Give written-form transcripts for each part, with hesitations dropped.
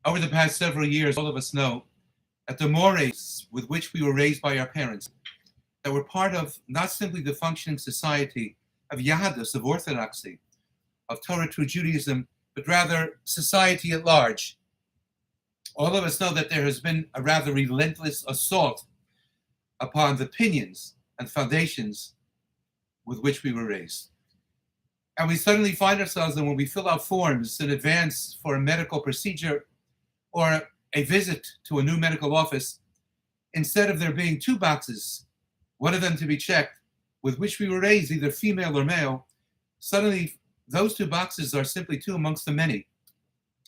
Over the past several years, all of us know that the mores with which we were raised by our parents, that were part of not simply the functioning society of Yahadus, of Orthodoxy, of Torah through Judaism, but rather society at large. All of us know that there has been a rather relentless assault upon the pinions and foundations with which we were raised. And we suddenly find ourselves that when we fill out forms in advance for a medical procedure or a visit to a new medical office, instead of there being two boxes, one of them to be checked, with which we were raised, either female or male, suddenly those two boxes are simply two amongst the many.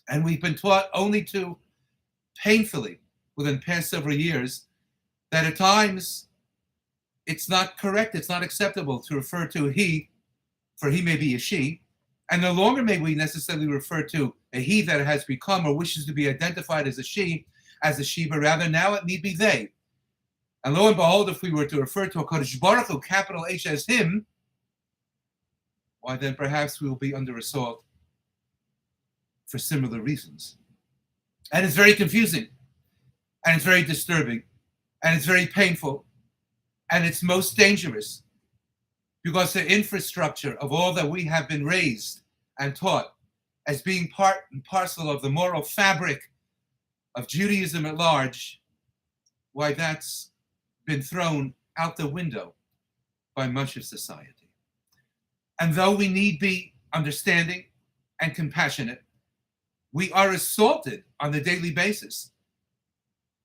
And we've been taught only to painfully, within the past several years, that at times it's not correct, it's not acceptable to refer to he, for he may be a she, and no longer may we necessarily refer to a he that has become or wishes to be identified as a she, but rather now it need be they. And lo and behold, if we were to refer to a Kodesh Baruch Hu, capital H, as him, why then perhaps we will be under assault for similar reasons. And it's very confusing, and it's very disturbing, and it's very painful, and it's most dangerous, because the infrastructure of all that we have been raised and taught as being part and parcel of the moral fabric of Judaism at large, why that's been thrown out the window by much of society. And though we need be understanding and compassionate, we are assaulted on a daily basis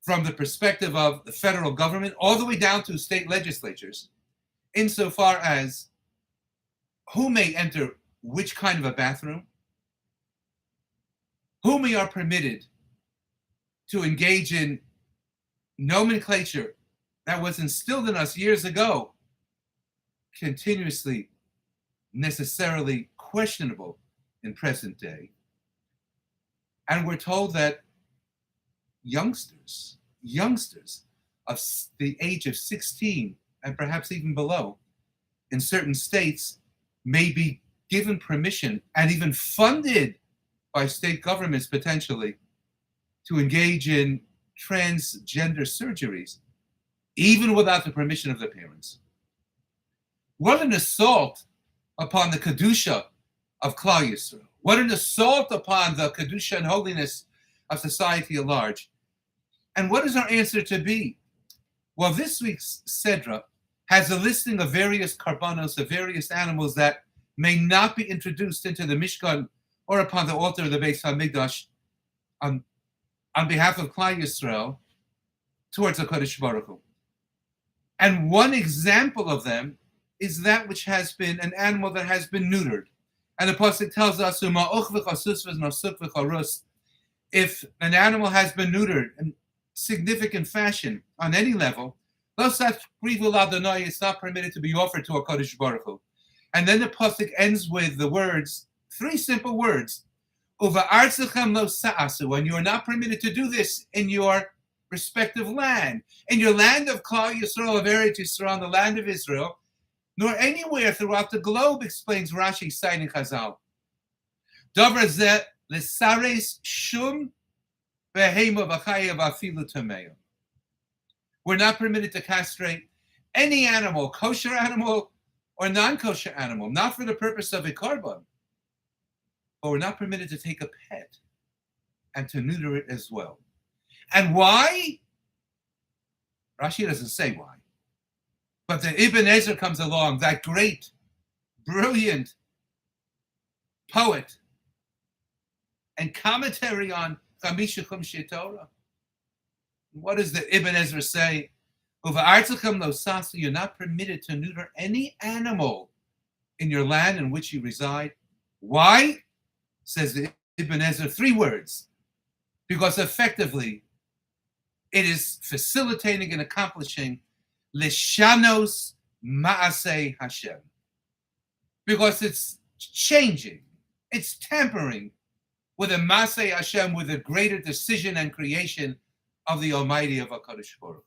from the perspective of the federal government all the way down to state legislatures, insofar as who may enter which kind of a bathroom, whom we are permitted to engage in nomenclature that was instilled in us years ago, continuously, necessarily questionable in present day. And we're told that youngsters of the age of 16 and perhaps even below in certain states may be given permission and even funded by state governments potentially to engage in transgender surgeries, even without the permission of their parents. What an assault upon the Kedusha of Klal Yisrael. What an assault upon the Kedusha and holiness of society at large. And what is our answer to be? Well, this week's Sedra has a listing of various karbanos, of various animals that may not be introduced into the Mishkan or upon the altar of the Beis HaMikdash on behalf of Klal Yisrael towards the Kodesh Baruch Hu. And one example of them is that which has been an animal that has been neutered. And the pasuk tells us, if an animal has been neutered in significant fashion on any level, it's not permitted to be offered to a Kodesh Baruch Hu. And then the pasuk ends with the words, three simple words, and you are not permitted to do this in your respective land, in your land of Klal Yisrael, of Eretz Yisrael, the land of Israel, nor anywhere throughout the globe, explains Rashi citing Chazal. Davar zeh lesares shum behema v'chayev afilu tameya. We're not permitted to castrate any animal, kosher animal or non-kosher animal, not for the purpose of a korban, but we're not permitted to take a pet and to neuter it as well. And why? Rashi doesn't say why. But the Ibn Ezra comes along, that great, brilliant poet and commentary on Chamisha Chumshei Torah. What does the Ibn Ezra say? You're not permitted to neuter any animal in your land in which you reside. Why? Says the Ibn Ezra, three words. Because effectively, it is facilitating and accomplishing Lishanos Ma'aseh Hashem. Because it's changing, it's tampering with a Ma'aseh Hashem, with a greater decision and creation of the Almighty of HaKadosh Baruch Hu.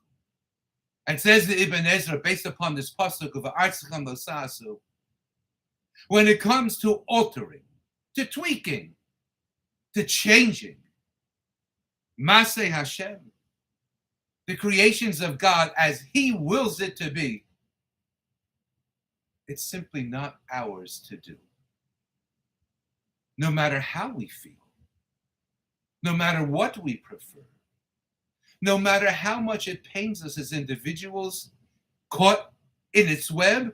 And says the Ibn Ezra, based upon this pasuk of Artzacham Losasu, when it comes to altering, to tweaking, to changing, Maseh Hashem, the creations of God as He wills it to be, it's simply not ours to do. No matter how we feel, no matter what we prefer, no matter how much it pains us as individuals caught in its web,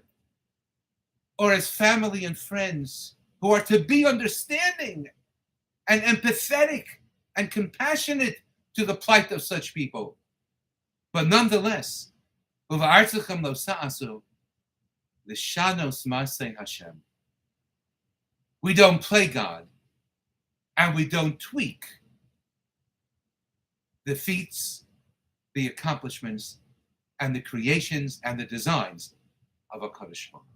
or as family and friends who are to be understanding and empathetic and compassionate to the plight of such people. But nonetheless, "Uva'artzachem lo sa'asu l'shanos maseh Hashem." We don't play God, and we don't tweak the feats, the accomplishments, and the creations and the designs of HaKadosh Baruch Hu.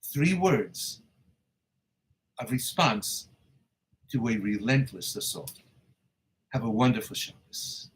3 words of response to a relentless assault. Have a wonderful Shabbos.